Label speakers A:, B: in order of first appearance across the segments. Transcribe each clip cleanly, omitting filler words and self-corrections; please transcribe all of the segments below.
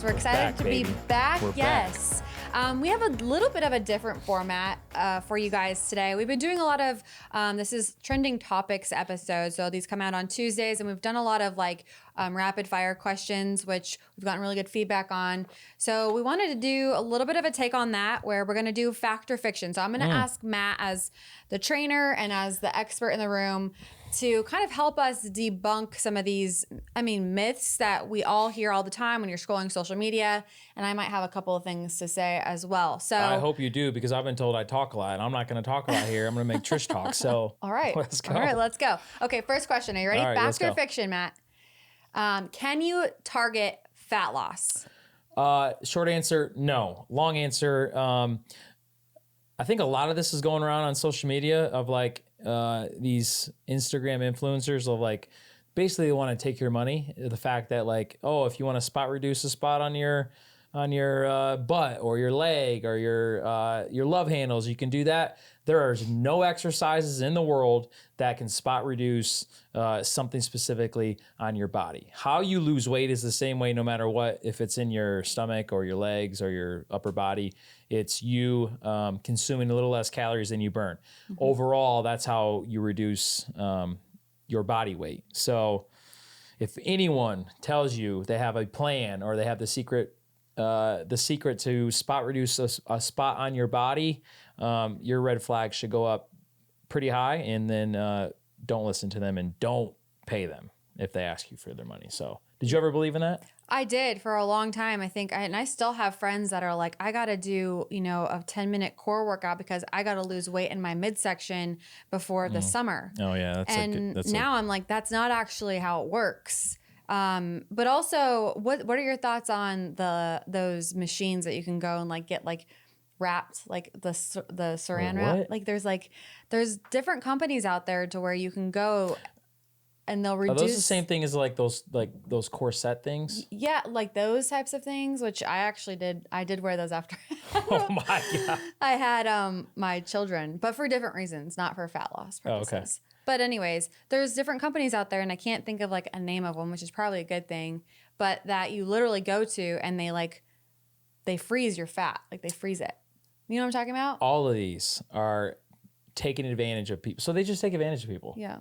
A: We're excited to be back.
B: We're
A: yes. We have a little bit of a different format for you guys today. We've been doing a lot of, this is trending topics episodes. So these come out on Tuesdays, and we've done a lot of rapid fire questions, which we've gotten really good feedback on. So we wanted to do a little bit of a take on that, where we're going to do fact or fiction. So I'm going to ask Matt, as the trainer and as the expert in the room, to kind of help us debunk some of these, myths that we all hear all the time when you're scrolling social media. And I might have a couple of things to say as well. So
B: I hope you do, because I've been told I talk a lot, and I'm not going to talk a lot here. I'm going to make Trish talk. So
A: all right,
B: let's go.
A: All right, let's go. Okay, first question. Are you ready?
B: All right,
A: fact or fiction, Matt? Can you target fat loss?
B: Short answer, no. Long answer, I think a lot of this is going around on social media of these Instagram influencers of basically they want to take your money. The fact that if you want to spot reduce a spot on your butt or your leg or your love handles, you can do that. There is no exercises in the world that can spot reduce something specifically on your body. How you lose weight is the same way no matter what, if it's in your stomach or your legs or your upper body. It's you consuming a little less calories than you burn. Mm-hmm. Overall, that's how you reduce your body weight. So if anyone tells you they have a plan or they have the secret to spot reduce a spot on your body, your red flag should go up pretty high, and then don't listen to them and don't pay them if they ask you for their money. So did you ever believe in that?
A: I did for a long time. I think, and I still have friends that are like, I got to do, a 10-minute core workout because I got to lose weight in my midsection before the summer.
B: Oh yeah.
A: I'm like, that's not actually how it works. But also, what are your thoughts on those machines that you can go and get wrapped, the saran wrap? There's different companies out there to where you can go and they'll reduce.
B: Are those the same thing as those corset things?
A: Yeah, those types of things, which I actually did. I did wear those after.
B: Oh my God.
A: I had my children, but for different reasons, not for fat loss purposes.
B: Oh, okay.
A: But anyways, there's different companies out there, and I can't think of a name of one, which is probably a good thing, but that you literally go to and they freeze your fat, they freeze it. You know what I'm talking about?
B: All of these are taking advantage of people. So they just take advantage of people.
A: Yeah.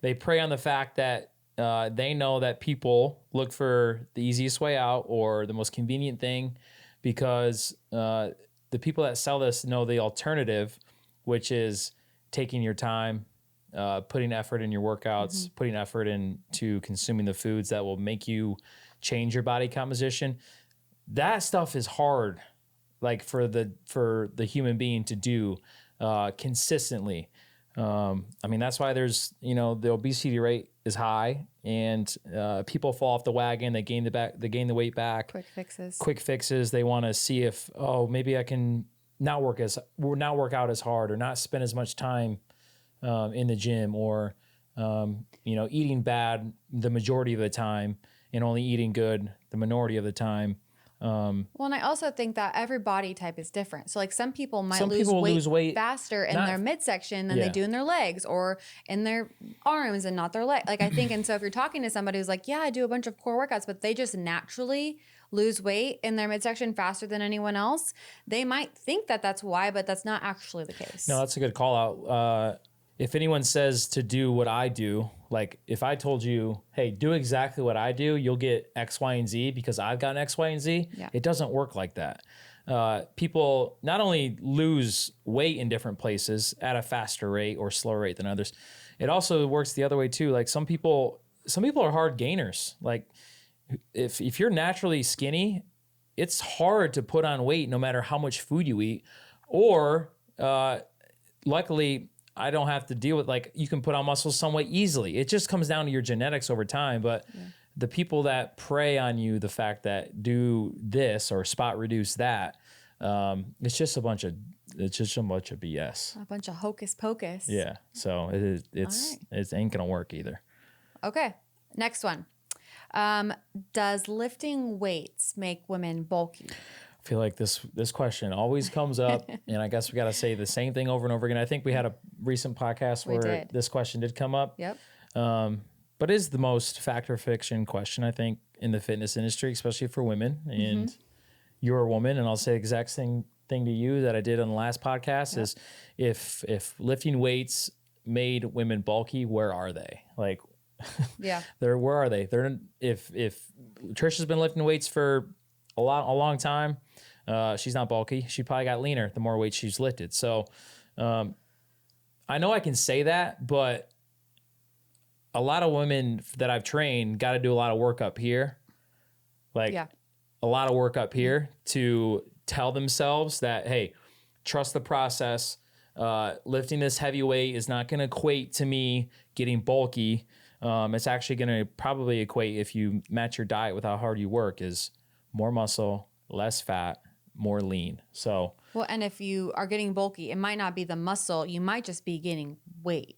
B: They prey on the fact that they know that people look for the easiest way out or the most convenient thing, because the people that sell this know the alternative, which is taking your time, putting effort in your workouts, putting effort into consuming the foods that will make you change your body composition. That stuff is hard, for the human being to do consistently. That's why there's, the obesity rate is high, and people fall off the wagon. They gain the weight back. Quick fixes. They want to see if, maybe I can not work out as hard or not spend as much time in the gym, or eating bad the majority of the time and only eating good the minority of the time.
A: And I also think that every body type is different. So some people might lose weight faster in their midsection than they do in their legs or in their arms and not their leg. I think, and so if you're talking to somebody who's like, yeah, I do a bunch of core workouts, but they just naturally lose weight in their midsection faster than anyone else, they might think that that's why, but that's not actually the case.
B: No, that's a good call out. If anyone says to do what I do, if I told you, hey, do exactly what I do, you'll get X, Y, and Z because I've gotten X, Y, and Z. Yeah. It doesn't work like that. People not only lose weight in different places at a faster rate or slower rate than others, it also works the other way too. Some people are hard gainers. If you're naturally skinny, it's hard to put on weight no matter how much food you eat. Or luckily, I don't have to deal with you can put on muscle somewhat easily. It just comes down to your genetics over time. But the people that prey on you, the fact that do this or spot reduce that, it's just a bunch of BS.
A: A bunch of hocus pocus.
B: Yeah. So it ain't gonna work either.
A: Okay. Next one. Does lifting weights make women bulky?
B: I feel like this question always comes up, and I guess we got to say the same thing over and over again. I think we had a recent podcast where this question did come up.
A: Yep.
B: but is the most fact or fiction question, I think, in the fitness industry, especially for women. And you're a woman, and I'll say the exact same thing to you that I did on the last podcast is if lifting weights made women bulky, where are they? Like, where are they? They're if Trisha's been lifting weights for a long time, she's not bulky. She probably got leaner the more weight she's lifted. So I know I can say that, but a lot of women that I've trained got to do a lot of work up here. Like a lot of work up here to tell themselves that, hey, trust the process. Lifting this heavy weight is not going to equate to me getting bulky. It's actually going to probably equate, if you match your diet with how hard you work, is more muscle, less fat, more lean. So,
A: well, and if you are getting bulky, it might not be the muscle. You might just be gaining weight.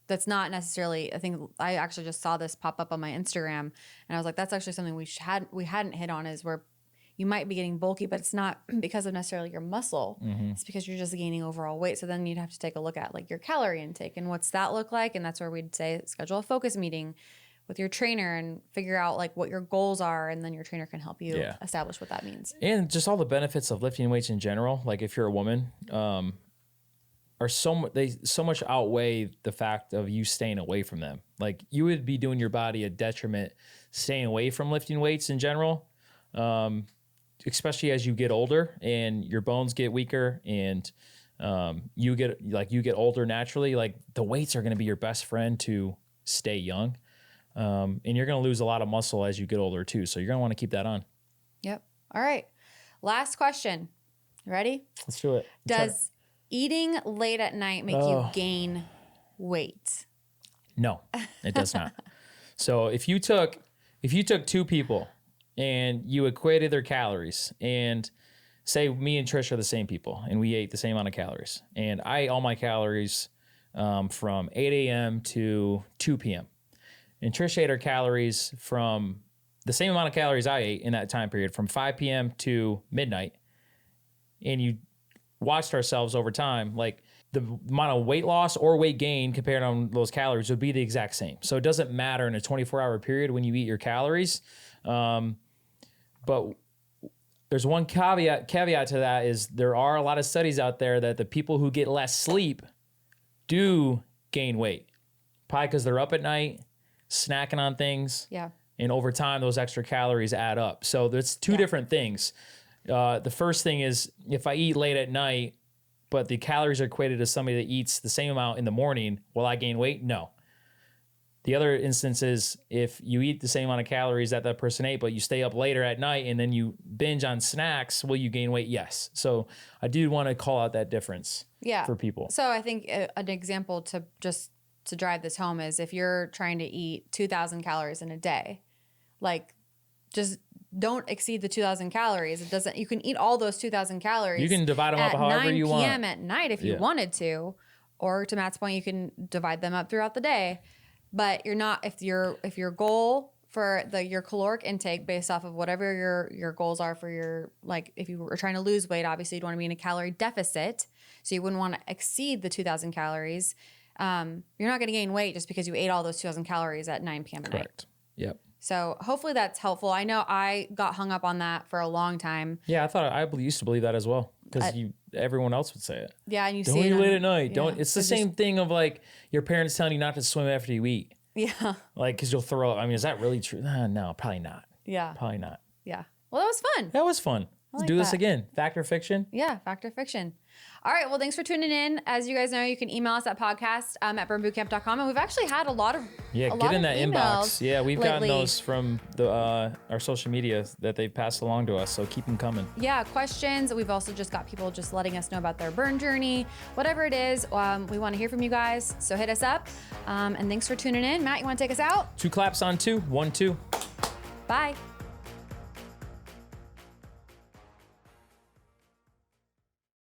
A: That's not necessarily, I think I actually just saw this pop up on my Instagram, and I was like, that's actually something we hadn't hit on, is where you might be getting bulky, but it's not because of necessarily your muscle. It's because you're just gaining overall weight. So then you'd have to take a look at like your calorie intake and what's that look like. And that's where we'd say schedule a focus meeting with your trainer and figure out like what your goals are. And then your trainer can help you establish what that means.
B: And just all the benefits of lifting weights in general. Like if you're a woman, are they so much outweigh the fact of you staying away from them. Like you would be doing your body a detriment staying away from lifting weights in general. Especially as you get older and your bones get weaker and you get older naturally, like the weights are going to be your best friend to stay young. And you're going to lose a lot of muscle as you get older too. So you're going to want to keep that on.
A: Yep. All right. Last question. Ready?
B: Let's do it.
A: Does eating late at night make you gain weight?
B: No, it does not. So if you took two people and you equated their calories, and say me and Trish are the same people and we ate the same amount of calories, and I ate all my calories from 8 a.m. to 2 p.m. And Trish ate her calories from the same amount of calories I ate in that time period from 5 p.m. to midnight. And you watched ourselves over time, like the amount of weight loss or weight gain compared on those calories would be the exact same. So it doesn't matter in a 24-hour period when you eat your calories. But there's one caveat to that is there are a lot of studies out there that the people who get less sleep do gain weight. Probably because they're up at night, snacking on things.
A: Yeah.
B: And over time, those extra calories add up. So there's two different things. The first thing is if I eat late at night, but the calories are equated to somebody that eats the same amount in the morning, will I gain weight? No. The other instance is if you eat the same amount of calories that person ate, but you stay up later at night and then you binge on snacks, will you gain weight? Yes. So I do want to call out that difference for people.
A: So I think an example to drive this home is if you're trying to eat 2,000 calories in a day, like just don't exceed the 2,000 calories. You can eat all those 2,000 calories.
B: You can divide them up however you want.
A: At 9 p.m. at night if you wanted to, or to Matt's point, you can divide them up throughout the day. But you're not, if your goal for your caloric intake based off of whatever your goals are for your, like if you were trying to lose weight, obviously you'd want to be in a calorie deficit. So you wouldn't want to exceed the 2,000 calories. You're not going to gain weight just because you ate all those 2,000 calories at 9 p.m. at night.
B: Correct. Yep.
A: So hopefully that's helpful. I know I got hung up on that for a long time.
B: Yeah, I used to believe that as well because everyone else would say it.
A: Yeah, and you
B: don't
A: see
B: eat
A: it
B: late at night.
A: Yeah.
B: It's the same thing of like your parents telling you not to swim after you eat.
A: Yeah.
B: Like because you'll throw up. I mean, is that really true? No, probably not.
A: Yeah.
B: Probably not.
A: Yeah. Well, that was fun.
B: That was fun. Let's do this again. Fact or fiction?
A: Yeah, fact or fiction. All right. Well, thanks for tuning in. As you guys know, you can email us at podcast at burnbootcamp.com. And we've actually had a lot of
B: get in that inbox. Yeah, we've gotten
A: lately.
B: those from our social media that they've passed along to us. So keep them coming.
A: Yeah, questions. We've also just got people just letting us know about their burn journey. Whatever it is, we want to hear from you guys. So hit us up. And thanks for tuning in. Matt, you want to take us out?
B: 2 claps on 2. 1, 2.
A: Bye.